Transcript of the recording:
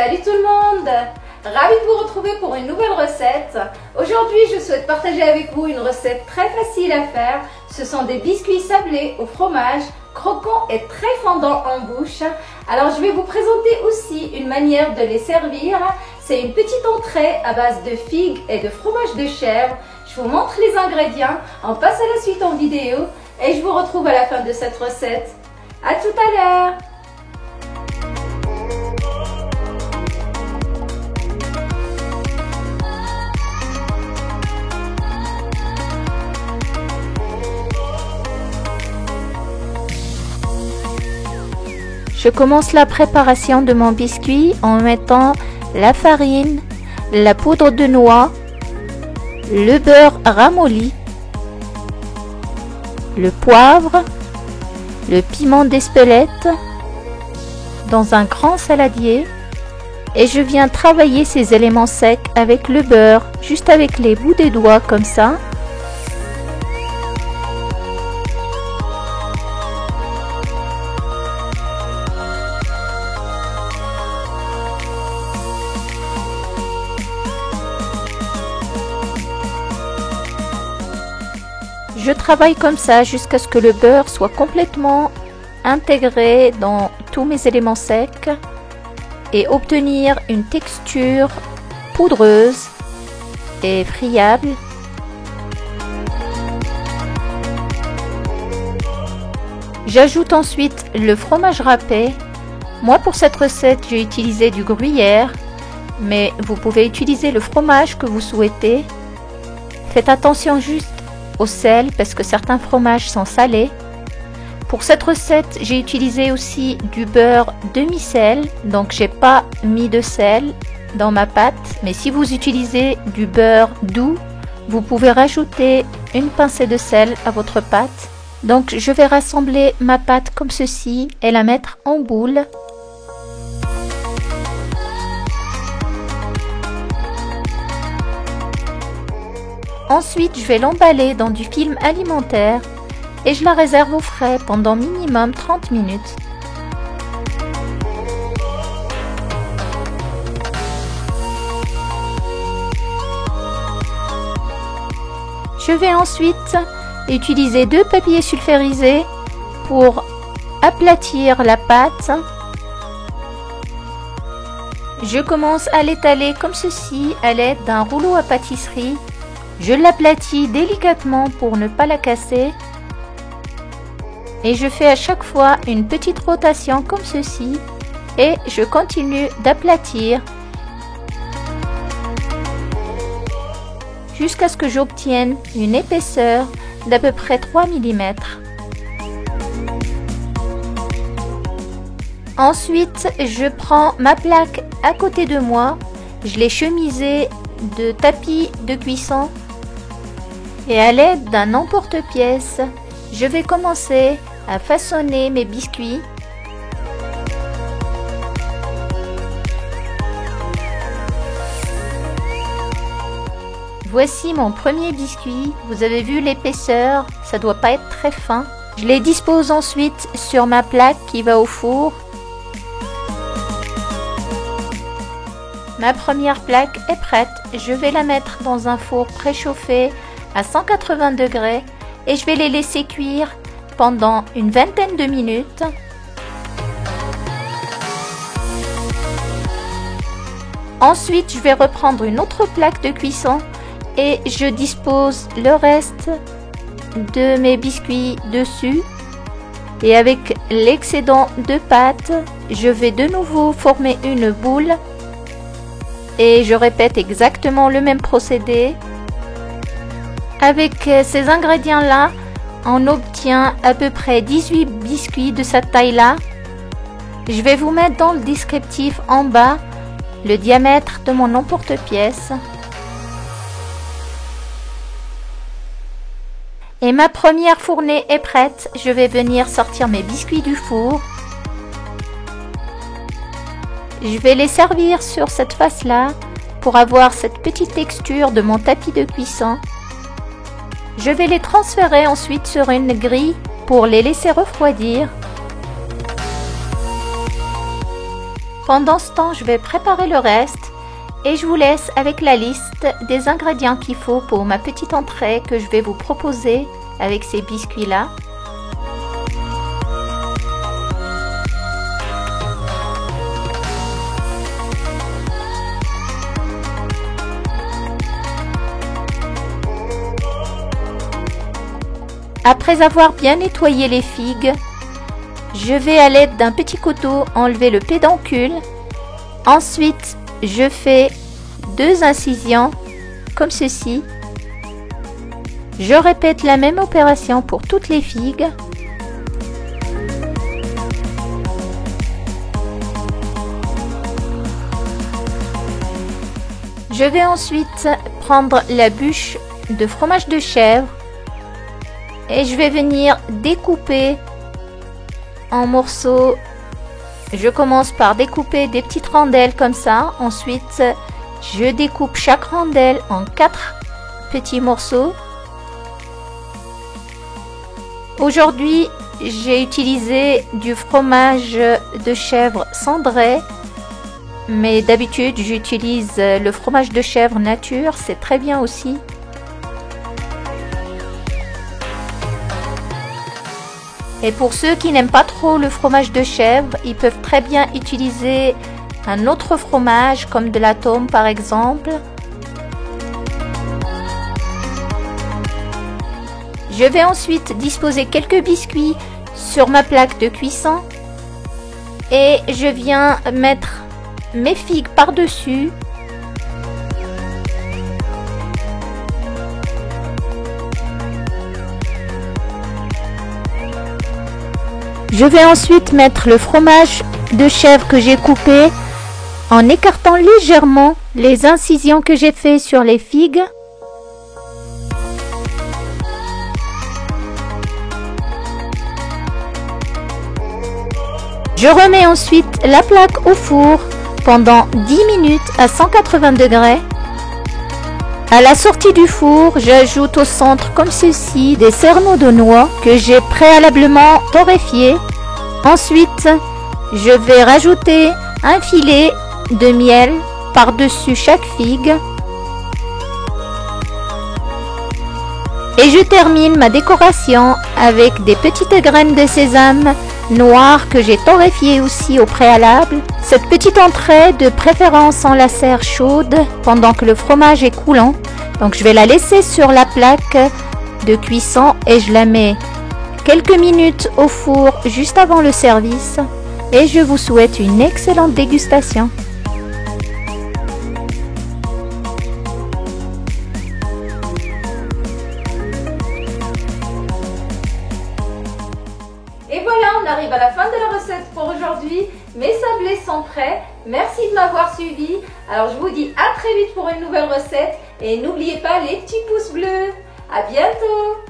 Salut tout le monde! Ravi de vous retrouver pour une nouvelle recette. Aujourd'hui, je souhaite partager avec vous une recette très facile à faire. Ce sont des biscuits sablés au fromage, croquants et très fondants en bouche. Alors, je vais vous présenter aussi une manière de les servir. C'est une petite entrée à base de figues et de fromage de chèvre. Je vous montre les ingrédients. On passe à la suite en vidéo et je vous retrouve à la fin de cette recette. À tout à l'heure! Je commence la préparation de mon biscuit en mettant la farine, la poudre de noix, le beurre ramolli, le poivre, le piment d'Espelette dans un grand saladier et je viens travailler ces éléments secs avec le beurre, juste avec les bouts des doigts comme ça. Je travaille comme ça jusqu'à ce que le beurre soit complètement intégré dans tous mes éléments secs et obtenir une texture poudreuse et friable. J'ajoute ensuite le fromage râpé. Moi pour cette recette j'ai utilisé du gruyère, mais vous pouvez utiliser le fromage que vous souhaitez. Faites attention juste au sel parce que certains fromages sont salés. Pour cette recette, j'ai utilisé aussi du beurre demi-sel, donc j'ai pas mis de sel dans ma pâte, mais si vous utilisez du beurre doux, vous pouvez rajouter une pincée de sel à votre pâte. Donc je vais rassembler ma pâte comme ceci et la mettre en boule. Ensuite, je vais l'emballer dans du film alimentaire et je la réserve au frais pendant minimum 30 minutes. Je vais ensuite utiliser 2 papiers sulfurisés pour aplatir la pâte. Je commence à l'étaler comme ceci à l'aide d'un rouleau à pâtisserie. Je l'aplatis délicatement pour ne pas la casser et je fais à chaque fois une petite rotation comme ceci et je continue d'aplatir jusqu'à ce que j'obtienne une épaisseur d'à peu près 3 mm. Ensuite, je prends ma plaque à côté de moi, je l'ai chemisée de tapis de cuisson. Et à l'aide d'un emporte-pièce, je vais commencer à façonner mes biscuits. Voici mon premier biscuit. Vous avez vu l'épaisseur, ça doit pas être très fin. Je les dispose ensuite sur ma plaque qui va au four. Ma première plaque est prête. Je vais la mettre dans un four préchauffé à 180 degrés et je vais les laisser cuire pendant une vingtaine de minutes. Ensuite, je vais reprendre une autre plaque de cuisson et je dispose le reste de mes biscuits dessus. Et avec l'excédent de pâte, je vais de nouveau former une boule et je répète exactement le même procédé. Avec ces ingrédients-là, on obtient à peu près 18 biscuits de cette taille-là. Je vais vous mettre dans le descriptif en bas le diamètre de mon emporte-pièce. Et ma première fournée est prête. Je vais venir sortir mes biscuits du four. Je vais les servir sur cette face-là pour avoir cette petite texture de mon tapis de cuisson. Je vais les transférer ensuite sur une grille pour les laisser refroidir. Pendant ce temps, je vais préparer le reste et je vous laisse avec la liste des ingrédients qu'il faut pour ma petite entrée que je vais vous proposer avec ces biscuits-là. Après avoir bien nettoyé les figues, je vais à l'aide d'un petit couteau enlever le pédoncule. Ensuite, je fais 2 incisions comme ceci. Je répète la même opération pour toutes les figues. Je vais ensuite prendre la bûche de fromage de chèvre et je vais venir découper en morceaux. Je commence par découper des petites rondelles comme ça. Ensuite, je découpe chaque rondelle en 4 petits morceaux. Aujourd'hui, j'ai utilisé du fromage de chèvre cendré, mais d'habitude, j'utilise le fromage de chèvre nature, c'est très bien aussi. Et pour ceux qui n'aiment pas trop le fromage de chèvre, ils peuvent très bien utiliser un autre fromage comme de la tome par exemple. Je vais ensuite disposer quelques biscuits sur ma plaque de cuisson et je viens mettre mes figues par-dessus. Je vais ensuite mettre le fromage de chèvre que j'ai coupé en écartant légèrement les incisions que j'ai fait sur les figues. Je remets ensuite la plaque au four pendant 10 minutes à 180 degrés. À la sortie du four, j'ajoute au centre comme ceci des cerneaux de noix que j'ai préalablement torréfiés. Ensuite, je vais rajouter un filet de miel par-dessus chaque figue. Et je termine ma décoration avec des petites graines de sésame noires que j'ai torréfiées aussi au préalable. Cette petite entrée de préférence en la serre chaude pendant que le fromage est coulant. Donc je vais la laisser sur la plaque de cuisson et je la mets quelques minutes au four juste avant le service. Et je vous souhaite une excellente dégustation. Et voilà, on arrive à la fin de la recette pour aujourd'hui. Mes sablés sont prêts. Merci de m'avoir suivi. Alors je vous dis à très vite pour une nouvelle recette. Et n'oubliez pas les petits pouces bleus. À bientôt!